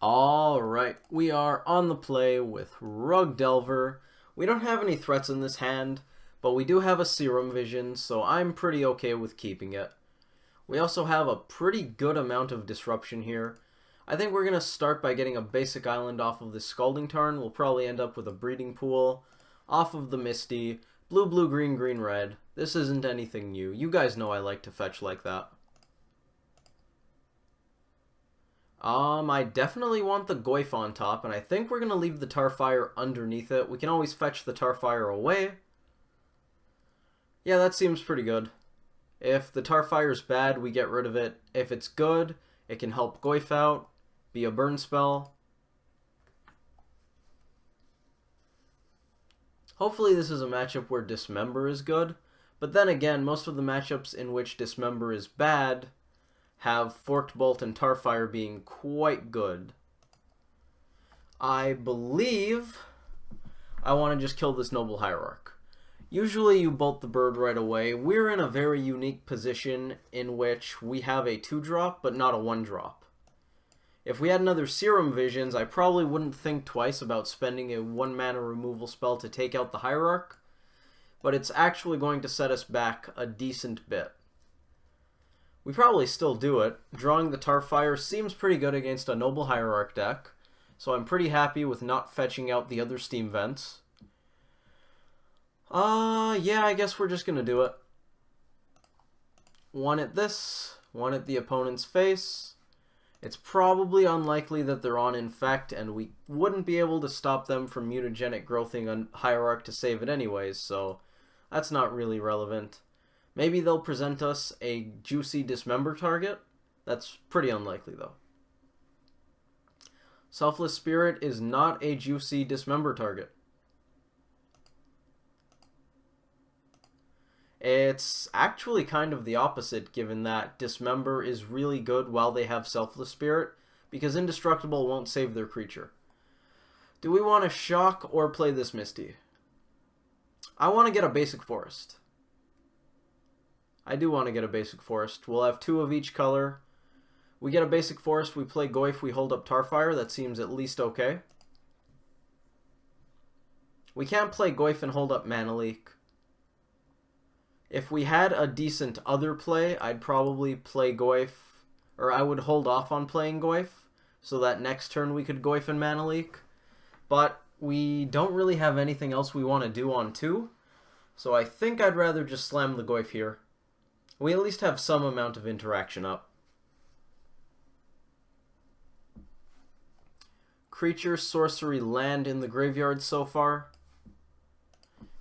Alright, we are on the play with Rug Delver. We don't have any threats in this hand, but we do have a Serum Vision, so I'm pretty okay with keeping it. We also have a pretty good amount of disruption here. I think we're going to start by getting a basic island off of the Scalding Tarn. We'll probably end up with a Breeding Pool, off of the Misty, blue, blue, green, green, red. This isn't anything new. You guys know I like to fetch like that. I definitely want the Goyf on top, and I think we're going to leave the Tarfire underneath it. We can always fetch the Tarfire away. Yeah, that seems pretty good. If the Tarfire's bad, we get rid of it. If it's good, it can help Goyf out, be a burn spell. Hopefully this is a matchup where Dismember is good, but then again, most of the matchups in which Dismember is bad have Forked Bolt and Tarfire being quite good. I believe I want to just kill this Noble Hierarch. Usually you bolt the bird right away. We're in a very unique position in which we have a 2-drop, but not a 1-drop. If we had another Serum Visions, I probably wouldn't think twice about spending a 1-mana removal spell to take out the Hierarch, but it's actually going to set us back a decent bit. We probably still do it. Drawing the Tarfire seems pretty good against a Noble Hierarch deck, so I'm pretty happy with not fetching out the other Steam Vents. Yeah, I guess we're just gonna do it. One at this, one at the opponent's face. It's probably unlikely that they're on Infect, and we wouldn't be able to stop them from mutagenic growthing on Hierarch to save it anyways, so that's not really relevant. Maybe they'll present us a juicy Dismember target. That's pretty unlikely, though. Selfless Spirit is not a juicy Dismember target. It's actually kind of the opposite, given that Dismember is really good while they have Selfless Spirit, because Indestructible won't save their creature. Do we want to shock or play this Misty? I want to get a basic forest. I do want to get a basic forest. We'll have 2 of each color. We get a basic forest, we play Goyf, we hold up Tarfire. That seems at least okay. We can't play Goyf and hold up Mana Leak. If we had a decent other play, I'd probably play Goyf, or I would hold off on playing Goyf, so that next turn we could Goyf and Mana Leak. But we don't really have anything else we want to do on 2, so I think I'd rather just slam the Goyf here. We at least have some amount of interaction up. Creature, sorcery, land in the graveyard so far.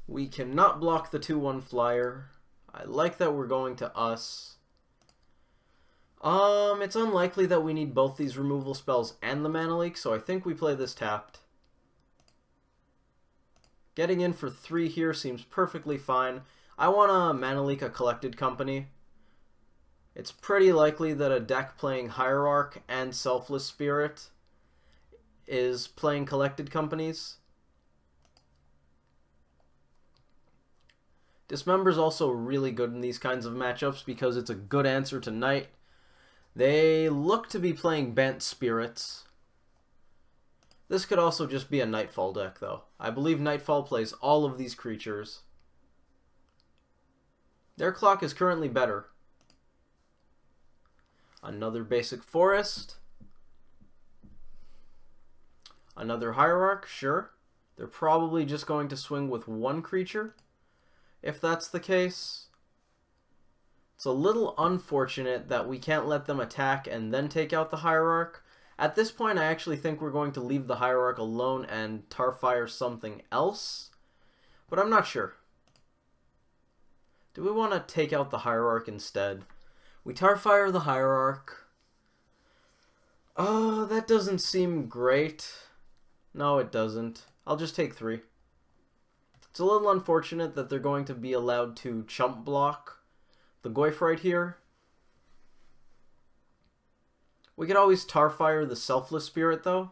We cannot block the 2/1 flyer. I like that we're going to us. It's unlikely that we need both these removal spells and the Mana Leak, so I think we play this tapped. Getting in for 3 here seems perfectly fine. I want to Mana Leak a Collected Company. It's pretty likely that a deck playing Hierarch and Selfless Spirit is playing Collected Companies. Dismember's also really good in these kinds of matchups because it's a good answer to Knight. They look to be playing Bant Spirits. This could also just be a Knightfall deck, though. I believe Knightfall plays all of these creatures. Their clock is currently better. Another basic forest. Another Hierarch, sure. They're probably just going to swing with 1 creature, if that's the case. It's a little unfortunate that we can't let them attack and then take out the Hierarch. At this point, I actually think we're going to leave the Hierarch alone and Tarfire something else, but I'm not sure. Do we want to take out the Hierarch instead? We Tarfire the Hierarch. Oh, that doesn't seem great. No, it doesn't. I'll just take 3. It's a little unfortunate that they're going to be allowed to chump block the Goyf right here. We could always Tarfire the Selfless Spirit, though.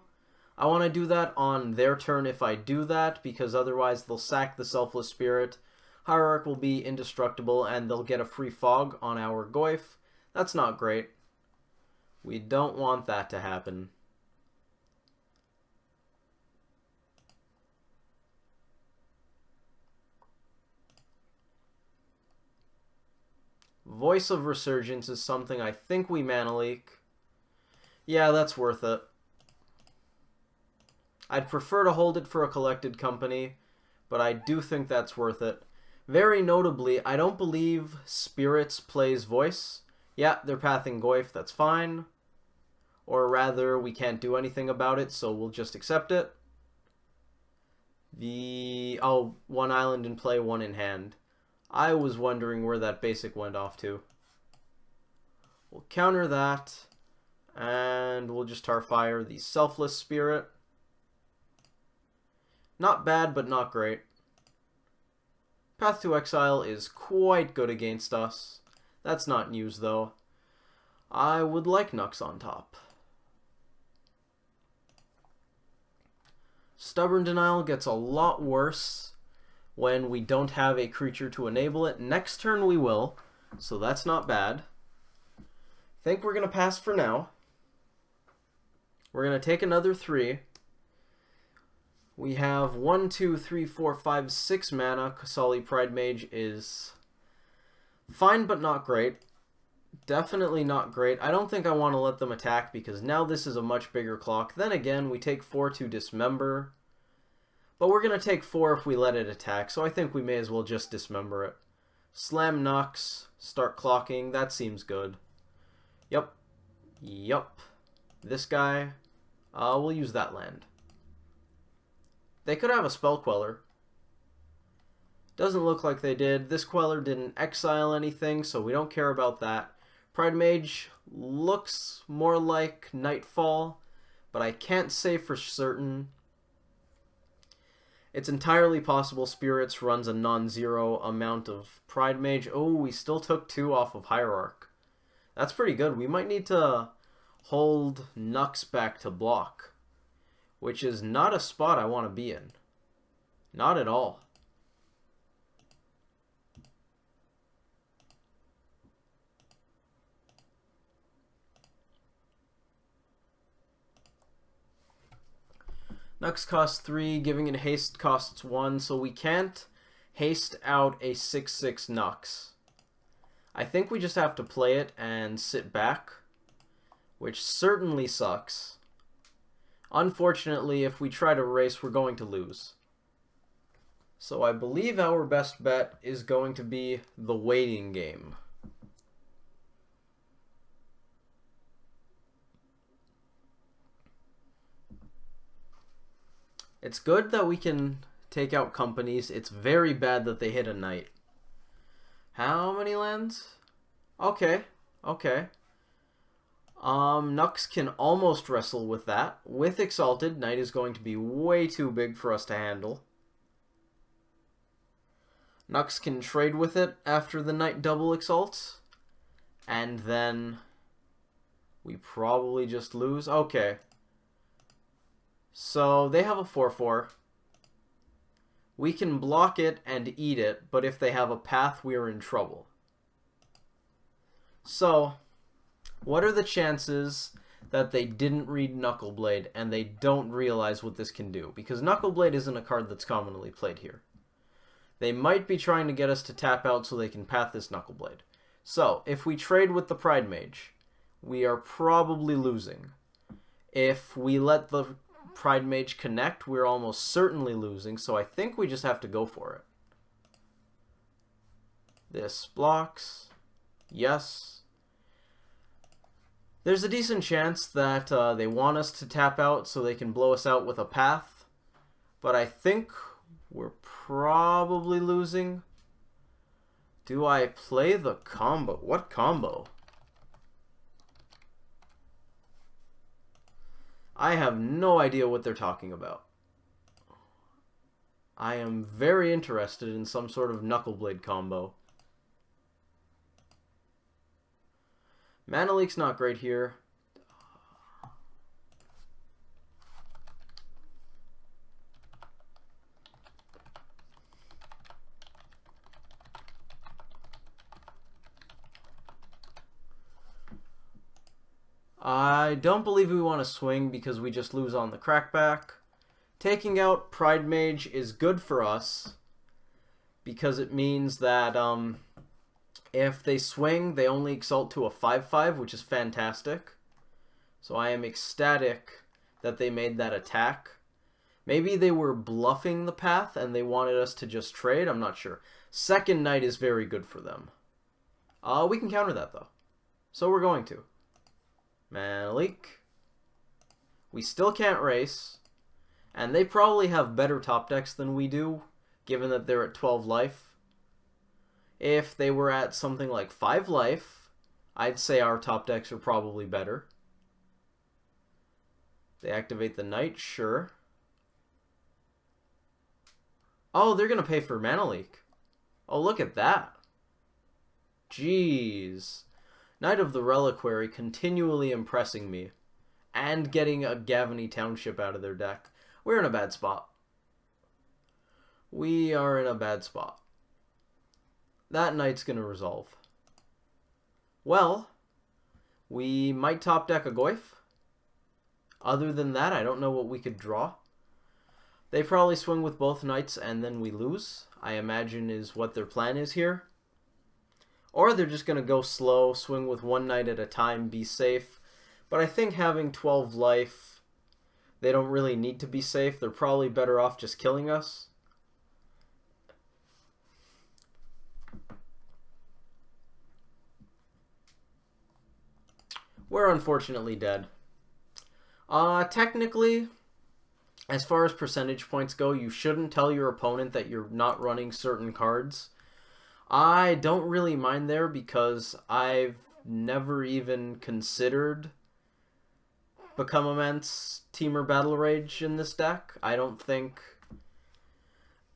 I want to do that on their turn if I do that, because otherwise they'll sack the Selfless Spirit. Hierarch will be indestructible, and they'll get a free fog on our Goyf. That's not great. We don't want that to happen. Voice of Resurgence is something I think we mana leak. Yeah, that's worth it. I'd prefer to hold it for a collected company, but I do think that's worth it. Very notably, I don't believe Spirits plays voice. Yeah, they're pathing Goyf, that's fine. Or rather, we can't do anything about it, so we'll just accept it. Oh, 1 island in play, 1 in hand. I was wondering where that basic went off to. We'll counter that, and we'll just Tarfire the Selfless Spirit. Not bad, but not great. Path to Exile is quite good against us. That's not news, though. I would like Nux on top. Stubborn Denial gets a lot worse when we don't have a creature to enable it. Next turn we will, so that's not bad. Think we're going to pass for now. We're going to take another 3. We have 1, 2, 3, 4, 5, 6 mana. Kasali Pridemage is fine but not great. Definitely not great. I don't think I want to let them attack because now this is a much bigger clock. Then again, we take 4 to Dismember. But we're going to take 4 if we let it attack, so I think we may as well just Dismember it. Slam Nux, start clocking, that seems good. Yup. Yup. This guy, we'll use that land. They could have a Spell Queller. Doesn't look like they did. This Queller didn't exile anything, so we don't care about that. Pridemage looks more like Knightfall, but I can't say for certain. It's entirely possible Spirits runs a non-zero amount of Pridemage. Oh, we still took 2 off of Hierarch. That's pretty good. We might need to hold Nux back to block, which is not a spot I want to be in. Not at all. Nux costs 3, giving it haste costs 1, so we can't haste out a 6/6 Nux. I think we just have to play it and sit back, which certainly sucks. Unfortunately, if we try to race, we're going to lose. So I believe our best bet is going to be the waiting game. It's good that we can take out companies. It's very bad that they hit a knight. How many lands? Okay, okay. Nux can almost wrestle with that. With Exalted, Knight is going to be way too big for us to handle. Nux can trade with it after the Knight double exalts. And then we probably just lose. Okay. So they have a 4/4. We can block it and eat it, but if they have a path, we are in trouble. So, what are the chances that they didn't read Knuckleblade and they don't realize what this can do? Because Knuckleblade isn't a card that's commonly played here. They might be trying to get us to tap out so they can path this Knuckleblade. So, if we trade with the Pridemage, we are probably losing. If we let the Pridemage connect, we're almost certainly losing, so I think we just have to go for it. This blocks. Yes. There's a decent chance that they want us to tap out so they can blow us out with a path, but I think we're probably losing. Do I play the combo? What combo? I have no idea what they're talking about. I am very interested in some sort of Knuckleblade combo. Mana leak's not great here. I don't believe we want to swing because we just lose on the crackback. Taking out Pridemage is good for us because it means that If they swing, they only exalt to a 5/5, which is fantastic. So I am ecstatic that they made that attack. Maybe they were bluffing the path and they wanted us to just trade. I'm not sure. Second Knight is very good for them. We can counter that, though. So we're going to. Manalik. We still can't race. And they probably have better top decks than we do, given that they're at 12 life. If they were at something like 5 life, I'd say our top decks are probably better. They activate the Knight, sure. Oh, they're going to pay for Mana Leak. Oh, look at that. Jeez. Knight of the Reliquary continually impressing me. And getting a Gavany Township out of their deck. We're in a bad spot. We are in a bad spot. That Knight's going to resolve. Well, we might top deck a Goyf. Other than that, I don't know what we could draw. They probably swing with both Knights and then we lose, I imagine is what their plan is here. Or they're just going to go slow, swing with one Knight at a time, be safe. But I think having 12 life, they don't really need to be safe. They're probably better off just killing us. We're unfortunately dead. Technically, as far as percentage points go, you shouldn't tell your opponent that you're not running certain cards. I don't really mind there because I've never even considered Become Immense, Temur Battle Rage in this deck. I don't think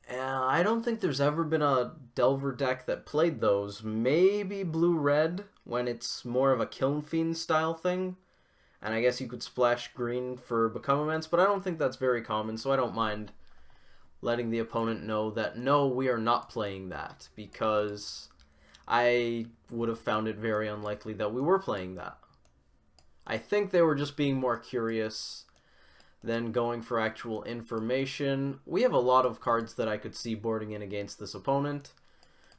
there's ever been a Delver deck that played those. Maybe Blue-Red when it's more of a Kiln Fiend style thing. And I guess you could splash green for Become Immense, but I don't think that's very common, so I don't mind letting the opponent know that, no, we are not playing that, because I would have found it very unlikely that we were playing that. I think they were just being more curious than going for actual information. We have a lot of cards that I could see boarding in against this opponent.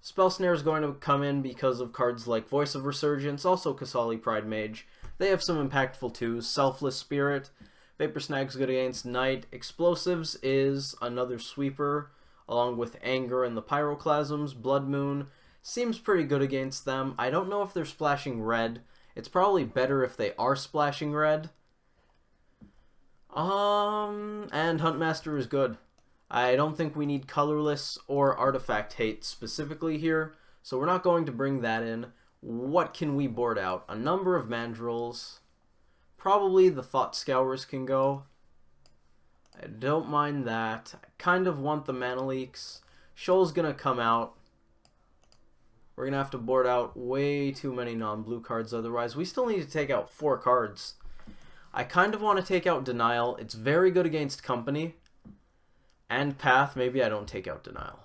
Spell Snare is going to come in because of cards like Voice of Resurgence, also Kasali Pride Mage. They have some impactful twos. Selfless Spirit. Vapor Snag's good against Knight. Explosives is another sweeper, along with Anger and the Pyroclasms. Blood Moon seems pretty good against them. I don't know if they're splashing red. It's probably better if they are splashing red. And Huntmaster is good. I don't think we need Colorless or Artifact Hate specifically here, so we're not going to bring that in. What can we board out? A number of Mandrills. Probably the Thought Scours can go. I don't mind that. I kind of want the Mana Leaks. Shoal's gonna come out. We're gonna have to board out way too many non-blue cards otherwise. We still need to take out 4 cards. I kind of want to take out Denial. It's very good against Company. And Path, maybe I don't take out Denial.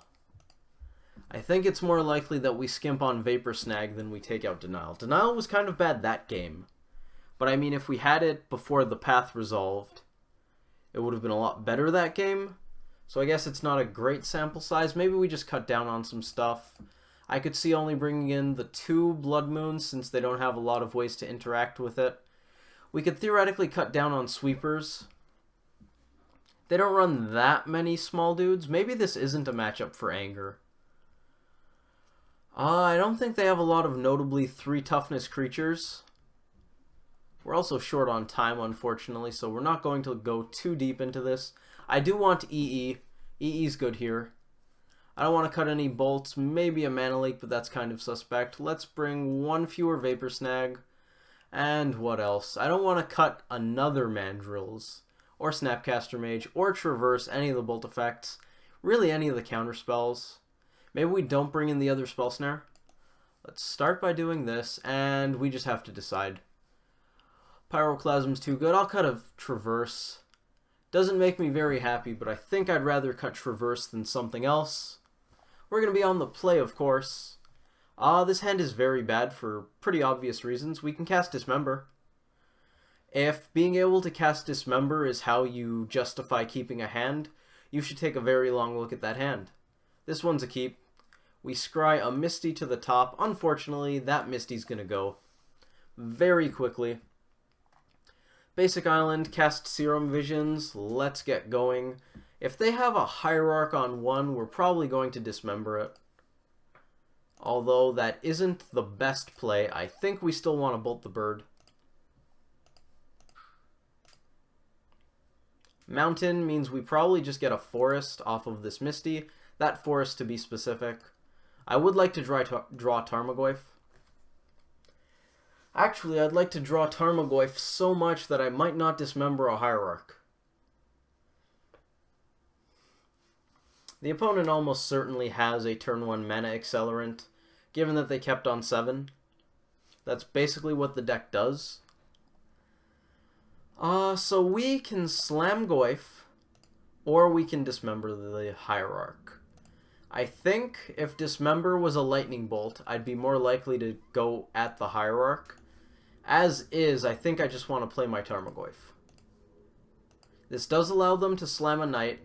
I think it's more likely that we skimp on Vapor Snag than we take out Denial. Denial was kind of bad that game. But I mean, if we had it before the Path resolved, it would have been a lot better that game. So I guess it's not a great sample size. Maybe we just cut down on some stuff. I could see only bringing in the 2 Blood Moons since they don't have a lot of ways to interact with it. We could theoretically cut down on Sweepers. They don't run that many small dudes. Maybe this isn't a matchup for Anger. I don't think they have a lot of notably 3 toughness creatures. We're also short on time, unfortunately, so we're not going to go too deep into this. I do want EE. EE's good here. I don't want to cut any bolts. Maybe a Mana Leak, but that's kind of suspect. Let's bring 1 fewer Vapor Snag. And what else? I don't want to cut another Mandrills, or Snapcaster Mage, or Traverse, any of the bolt effects. Really any of the counter spells. Maybe we don't bring in the other Spell Snare. Let's start by doing this, and we just have to decide. Pyroclasm's too good. I'll cut a Traverse. Doesn't make me very happy, but I think I'd rather cut Traverse than something else. We're going to be on the play, of course. This hand is very bad for pretty obvious reasons. We can cast Dismember. If being able to cast Dismember is how you justify keeping a hand, you should take a very long look at that hand. This one's a keep. We scry a Misty to the top. Unfortunately, that Misty's going to go very quickly. Basic Island, cast Serum Visions. Let's get going. If they have a Hierarch on 1, we're probably going to dismember it. Although that isn't the best play, I think we still want to bolt the bird. Mountain means we probably just get a forest off of this Misty. That forest to be specific. I would like to draw Tarmogoyf. Actually, I'd like to draw Tarmogoyf so much that I might not dismember a Hierarch. The opponent almost certainly has a turn 1 mana accelerant, given that they kept on 7. That's basically what the deck does. So we can slam Goyf, or we can dismember the Hierarch. I think if dismember was a lightning bolt, I'd be more likely to go at the Hierarch. As is, I think I just want to play my Tarmogoyf. This does allow them to slam a Knight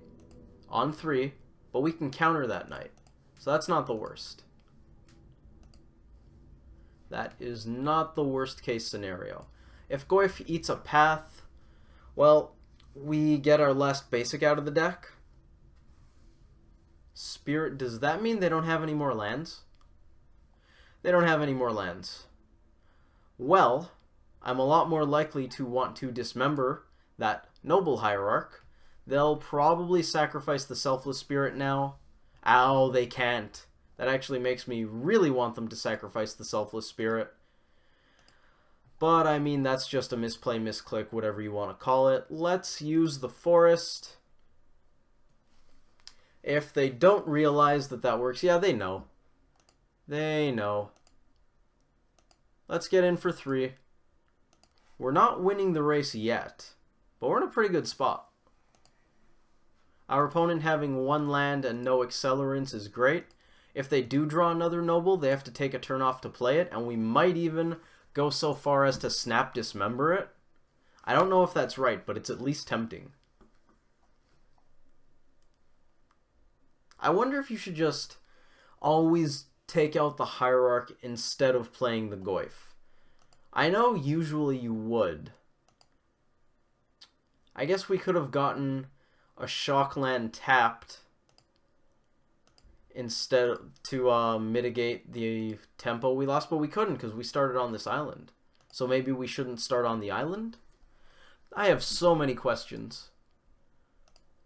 on 3, but we can counter that Knight. So that's not the worst. That is not the worst case scenario. If Goyf eats a path, well, we get our last basic out of the deck. Spirit, does that mean they don't have any more lands? They don't have any more lands. Well, I'm a lot more likely to want to dismember that Noble Hierarch. They'll probably sacrifice the Selfless Spirit now. Ow, they can't. That actually makes me really want them to sacrifice the Selfless Spirit. But, I mean, that's just a misplay, misclick, whatever you want to call it. Let's use the Forest. If they don't realize that that works, yeah, they know. They know. Let's get in for 3. We're not winning the race yet, but we're in a pretty good spot. Our opponent having 1 land and no accelerants is great. If they do draw another Noble, they have to take a turn off to play it, and we might even go so far as to snap dismember it. I don't know if that's right, but it's at least tempting. I wonder if you should just always take out the Hierarch instead of playing the Goyf. I know usually you would. I guess we could have gotten a Shockland tapped instead to mitigate the tempo we lost, but we couldn't because we started on this island. So maybe we shouldn't start on the island? I have so many questions.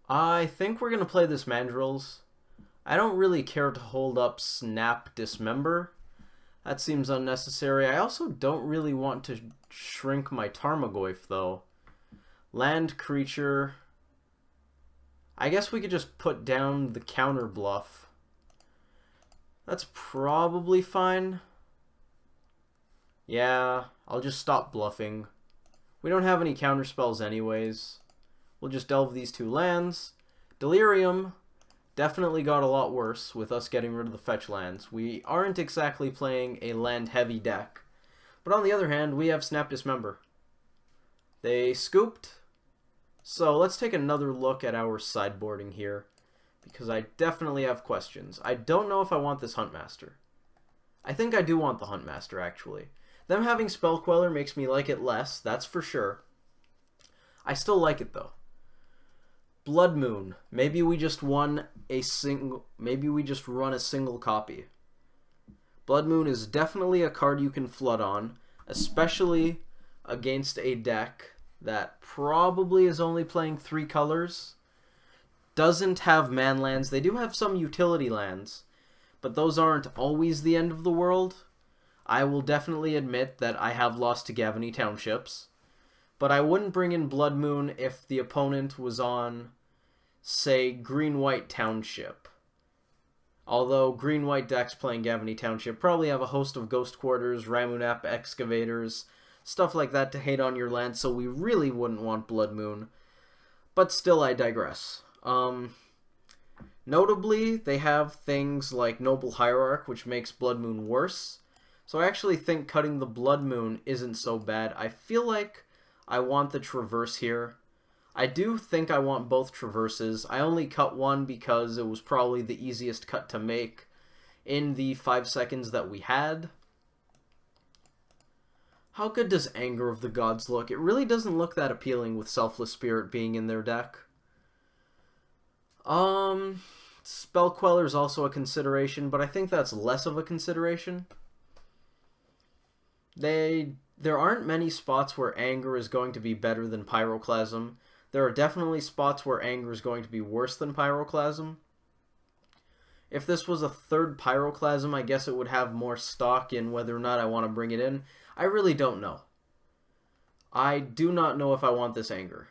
I think we're going to play this Mandrills. I don't really care to hold up Snap Dismember. That seems unnecessary. I also don't really want to shrink my Tarmogoyf, though. Land creature. I guess we could just put down the counter bluff. That's probably fine. Yeah, I'll just stop bluffing. We don't have any counter spells anyways. We'll just delve these 2 lands. Delirium definitely got a lot worse with us getting rid of the fetch lands. We aren't exactly playing a land-heavy deck. But on the other hand, we have Snap Dismember. They scooped. So let's take another look at our sideboarding here, because I definitely have questions. I don't know if I want this Huntmaster. I think I do want the Huntmaster, actually. Them having Spell Queller makes me like it less, that's for sure. I still like it, though. Blood Moon. Maybe we just run a single copy. Blood Moon is definitely a card you can flood on, especially against a deck that probably is only playing 3 colors. Doesn't have man lands. They do have some utility lands, but those aren't always the end of the world. I will definitely admit that I have lost to Gavany Townships, but I wouldn't bring in Blood Moon if the opponent was on, say, Green-White Township. Although Green-White decks playing Gavany Township probably have a host of Ghost Quarters, Ramunap Excavators, stuff like that to hate on your land, so we really wouldn't want Blood Moon. But still, I digress. Notably, they have things like Noble Hierarch, which makes Blood Moon worse. So I actually think cutting the Blood Moon isn't so bad. I feel like I want the Traverse here. I do think I want both Traverses. I only cut one because it was probably the easiest cut to make in the 5 seconds that we had. How good does Anger of the Gods look? It really doesn't look that appealing with Selfless Spirit being in their deck. Spell Queller is also a consideration, but I think that's less of a consideration. There aren't many spots where Anger is going to be better than Pyroclasm. There are definitely spots where Anger is going to be worse than Pyroclasm. If this was a third Pyroclasm, I guess it would have more stock in whether or not I want to bring it in. I really don't know. I do not know if I want this Anger.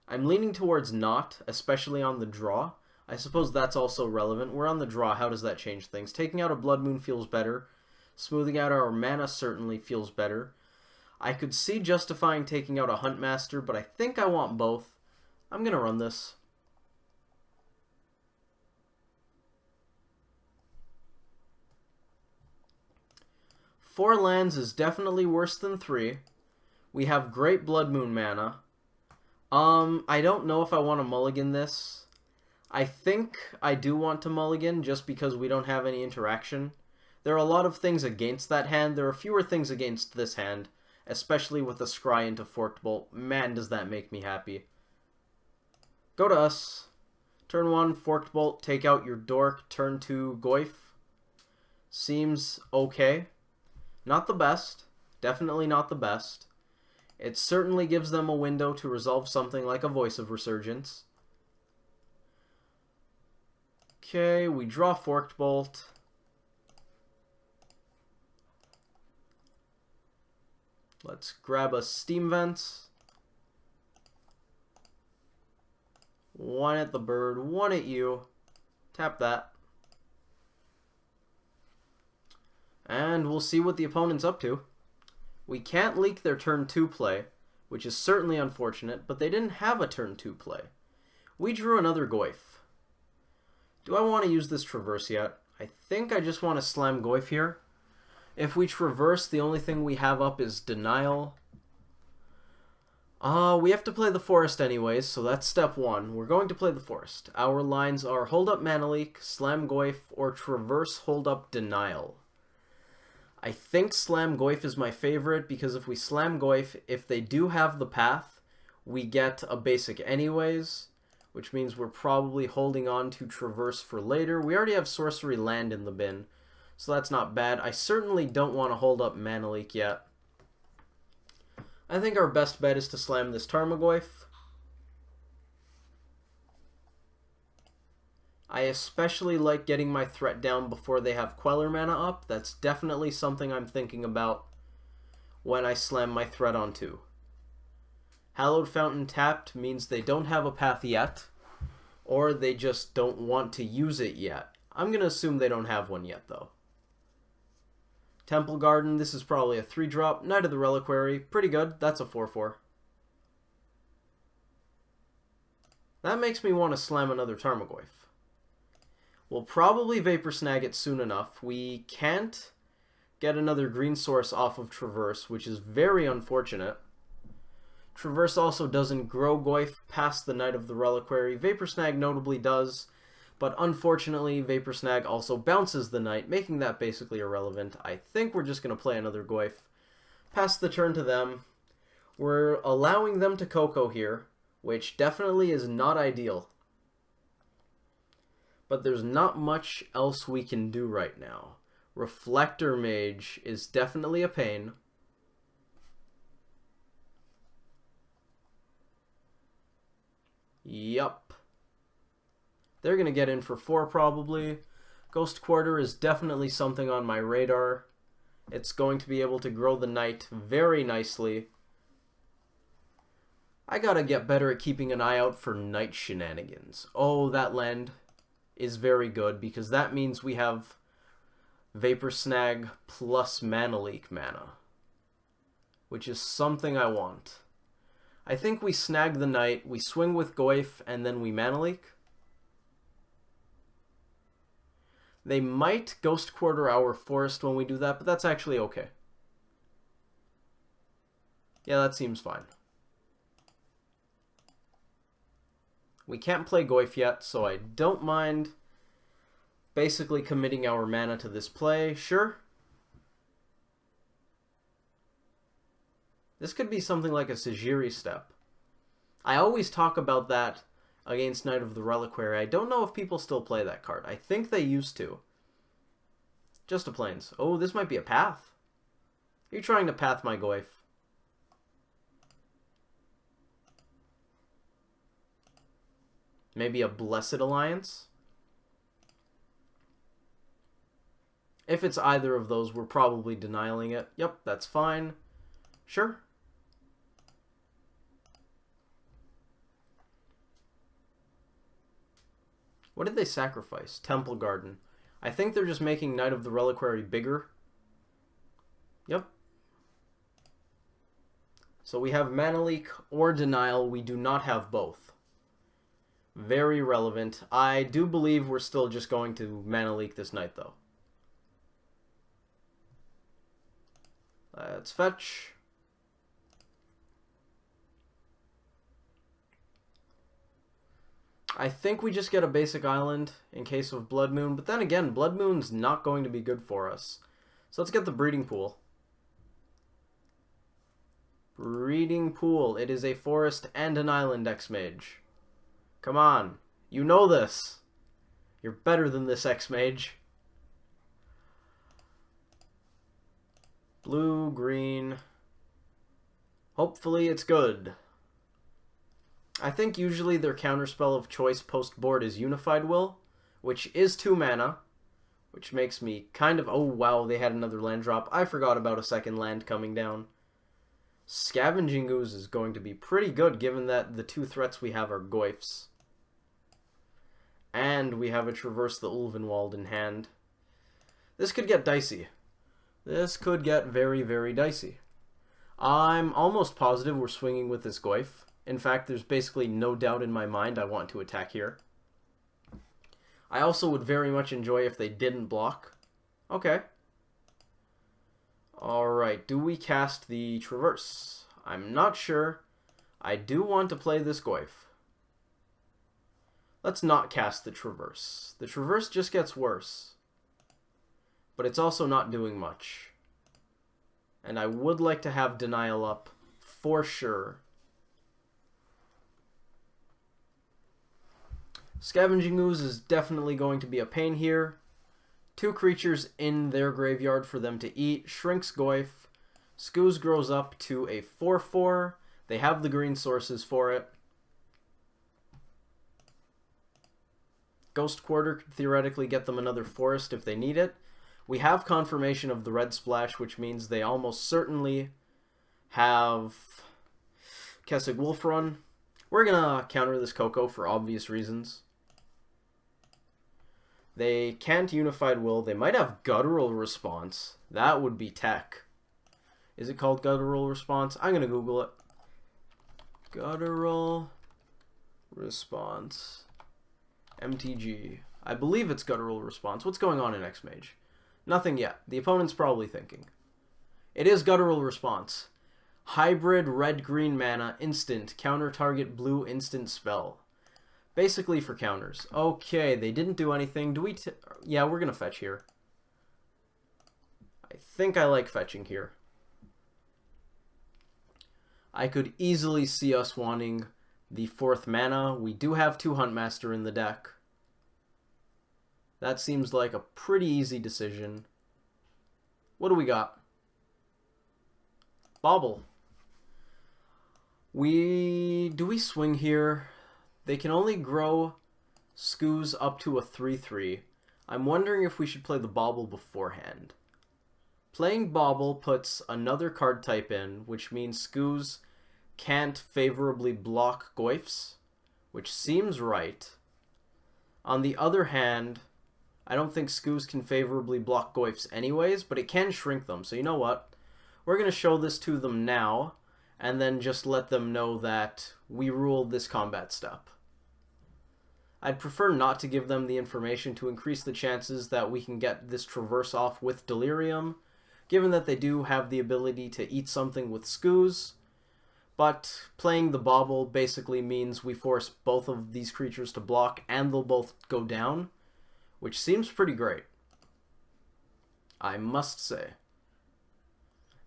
I'm leaning towards not, especially on the draw. I suppose that's also relevant. We're on the draw. How does that change things? Taking out a Blood Moon feels better. Smoothing out our mana certainly feels better. I could see justifying taking out a Huntmaster, but I think I want both. I'm going to run this. Four lands is definitely worse than 3. We have great Blood Moon mana. I don't know if I want to mulligan this. I think I do want to mulligan just because we don't have any interaction. There are a lot of things against that hand. There are fewer things against this hand, especially with the Scry into Forked Bolt. Man, does that make me happy. Go to us. Turn 1, Forked Bolt, take out your Dork. Turn 2, Goyf. Seems okay. Not the best. Definitely not the best. It certainly gives them a window to resolve something like a Voice of Resurgence. Okay, we draw Forked Bolt. Let's grab a Steam Vents. 1 at the bird, 1 at you. Tap that. And we'll see what the opponent's up to. We can't leak their turn 2 play, which is certainly unfortunate, but they didn't have a turn 2 play. We drew another Goyf. Do I want to use this Traverse yet? I think I just want to slam Goyf here. If we Traverse, the only thing we have up is Denial. We have to play the Forest anyways, so that's step 1. We're going to play the Forest. Our lines are Hold Up Mana Leak, Slam Goyf, or Traverse Hold Up Denial. I think Slam Goyf is my favorite, because if we Slam Goyf, if they do have the path, we get a basic anyways, which means we're probably holding on to Traverse for later. We already have Sorcery Land in the bin, so that's not bad. I certainly don't want to hold up Mana Leak yet. I think our best bet is to slam this Tarmogoyf. I especially like getting my threat down before they have Queller mana up. That's definitely something I'm thinking about when I slam my threat on 2. Hallowed Fountain tapped means they don't have a path yet, or they just don't want to use it yet. I'm going to assume they don't have one yet, though. Temple Garden, this is probably a 3-drop. Knight of the Reliquary, pretty good. That's a 4/4. That makes me want to slam another Tarmogoyf. We'll probably Vapor Snag it soon enough. We can't get another green source off of Traverse, which is very unfortunate. Traverse also doesn't grow Goyf past the Knight of the Reliquary. Vapor Snag notably does, but unfortunately Vapor Snag also bounces the Knight, making that basically irrelevant. I think we're just going to play another Goyf. Pass the turn to them. We're allowing them to Coco here, which definitely is not ideal. But there's not much else we can do right now. Reflector Mage is definitely a pain. Yup. They're going to get in for 4 probably. Ghost Quarter is definitely something on my radar. It's going to be able to grow the Knight very nicely. I gotta get better at keeping an eye out for Knight shenanigans. Oh, that land is very good, because that means we have Vapor Snag plus Mana Leak mana, which is something I want. I think we snag the Knight, we swing with Goyf, and then we Mana Leak. They might Ghost Quarter our Forest when we do that, but that's actually okay. Yeah, that seems fine. We can't play Goyf yet, so I don't mind Basically committing our mana to this play, sure. This could be something like a Sajiri step. I always talk about that against Knight of the Reliquary. I don't know if people still play that card. I think they used to. Just a plains. Oh, this might be a path. You're trying to path my Goyf. Maybe a Blessed Alliance? If it's either of those, we're probably denying it. Yep, that's fine. Sure. What did they sacrifice? Temple Garden. I think they're just making Knight of the Reliquary bigger. Yep. So we have Mana Leak or Denial. We do not have both. Very relevant. I do believe we're still just going to Mana Leak this night, though. Let's fetch. I think we just get a basic island in case of Blood Moon, but then again, Blood Moon's not going to be good for us. So let's get the Breeding Pool. Breeding Pool. It is a forest and an island, Xmage. Come on. You know this. You're better than this, Xmage. Blue, green. Hopefully it's good. I think usually their counterspell of choice post-board is Unified Will, which is 2 mana, which makes me kind of... Oh, wow, they had another land drop. I forgot about a second land coming down. Scavenging Ooze is going to be pretty good, given that the 2 threats we have are Goyfs. And we have a Traverse the Ulvenwald in hand. This could get dicey. This could get very, very dicey. I'm almost positive we're swinging with this Goyf. In fact, there's basically no doubt in my mind I want to attack here. I also would very much enjoy if they didn't block. Okay. Alright, do we cast the Traverse? I'm not sure. I do want to play this Goyf. Let's not cast the Traverse. The Traverse just gets worse. But it's also not doing much. And I would like to have Denial up for sure. Scavenging Ooze is definitely going to be a pain here. 2 creatures in their graveyard for them to eat. Shrinks Goyf. Skooz grows up to a 4/4. They have the green sources for it. Ghost Quarter could theoretically get them another forest if they need it. We have confirmation of the red splash, which means they almost certainly have Kessig Wolfrun. We're going to counter this Coco for obvious reasons. They can't Unified Will. They might have Guttural Response. That would be tech. Is it called Guttural Response? I'm going to Google it. Guttural Response. MTG. I believe it's Guttural Response. What's going on in Xmage? Nothing yet. The opponent's probably thinking. It is Guttural Response. Hybrid red-green mana, instant, counter target blue instant spell. Basically for counters. Okay, they didn't do anything. Do we... Yeah, we're going to fetch here. I think I like fetching here. I could easily see us wanting the 4th mana. We do have 2 Huntmaster in the deck. That seems like a pretty easy decision. What do we got? Bauble. Do we swing here? They can only grow Skooz up to a 3/3. I'm wondering if we should play the Bauble beforehand. Playing Bauble puts another card type in, which means Skooz can't favorably block Goyfs, which seems right. On the other hand, I don't think Skooz can favorably block Goyfs anyways, but it can shrink them. So you know what? We're going to show this to them now, and then just let them know that we ruled this combat step. I'd prefer not to give them the information to increase the chances that we can get this Traverse off with Delirium, given that they do have the ability to eat something with Skooz. But playing the Bauble basically means we force both of these creatures to block, and they'll both go down, which seems pretty great, I must say.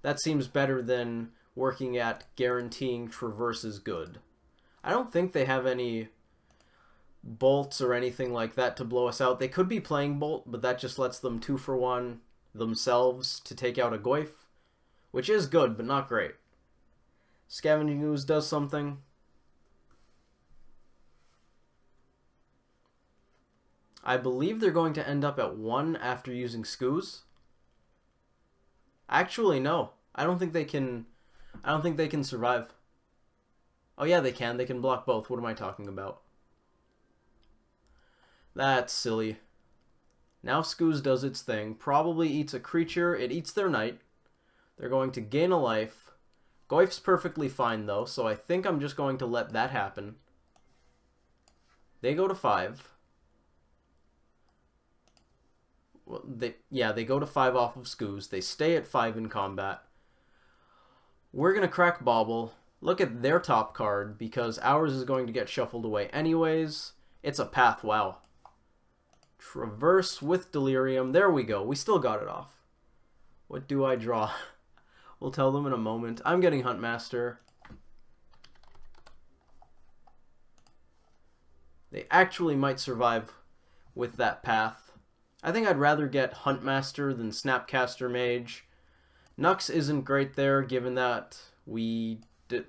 That seems better than working at guaranteeing traverse is good. I don't think they have any bolts or anything like that to blow us out. They could be playing bolt, but that just lets them 2-for-1 themselves to take out a Goyf, which is good, but not great. Scavenging Ooze does something. I believe they're going to end up at 1 after using Skoos. Actually, no. I don't think they can survive. Oh yeah, they can. They can block both. What am I talking about? That's silly. Now Skoos does its thing. Probably eats a creature. It eats their knight. They're going to gain a life. Goyf's perfectly fine, though, so I think I'm just going to let that happen. They go to 5. Well, they go to 5 off of Skoos. They stay at 5 in combat. We're going to crack Bauble. Look at their top card, because ours is going to get shuffled away anyways. It's a path, wow. Traverse with Delirium. There we go. We still got it off. What do I draw? We'll tell them in a moment. I'm getting Huntmaster. They actually might survive with that path. I think I'd rather get Huntmaster than Snapcaster Mage. Nux isn't great there, given that we did...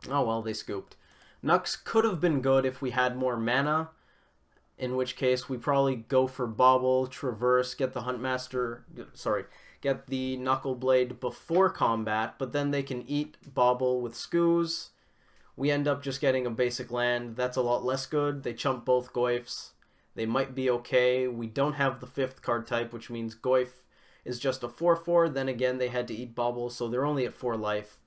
Oh well, they scooped. Nux could have been good if we had more mana, in which case we probably go for Bauble, Traverse, get the Huntmaster... Sorry, get the Knuckleblade before combat, but then they can eat Bauble with Skoos. We end up just getting a basic land. That's a lot less good. They chump both Goyfs. They might be okay. We don't have the 5th card type, which means Goyf is just a 4/4. Then again, they had to eat Bauble, so they're only at 4 life.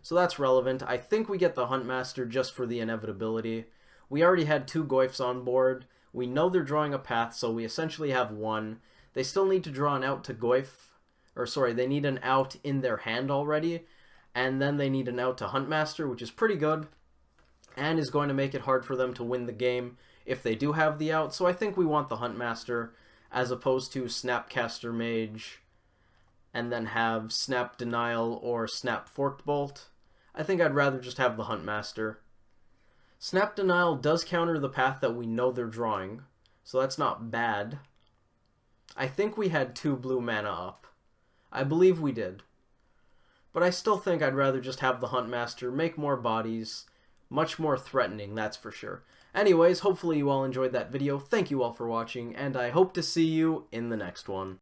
So that's relevant. I think we get the Huntmaster just for the inevitability. We already had 2 Goyfs on board. We know they're drawing a path, so we essentially have 1. They still need to draw an out to Goyf. Or sorry, they need an out in their hand already. And then they need an out to Huntmaster, which is pretty good. And is going to make it hard for them to win the game if they do have the out. So I think we want the Huntmaster as opposed to Snapcaster Mage and then have Snap Denial or Snap Forked Bolt. I think I'd rather just have the Huntmaster. Snap Denial does counter the path that we know they're drawing, so that's not bad. I think we had 2 blue mana up. I believe we did. But I still think I'd rather just have the Huntmaster, make more bodies, much more threatening, that's for sure. Anyways, hopefully you all enjoyed that video. Thank you all for watching, and I hope to see you in the next one.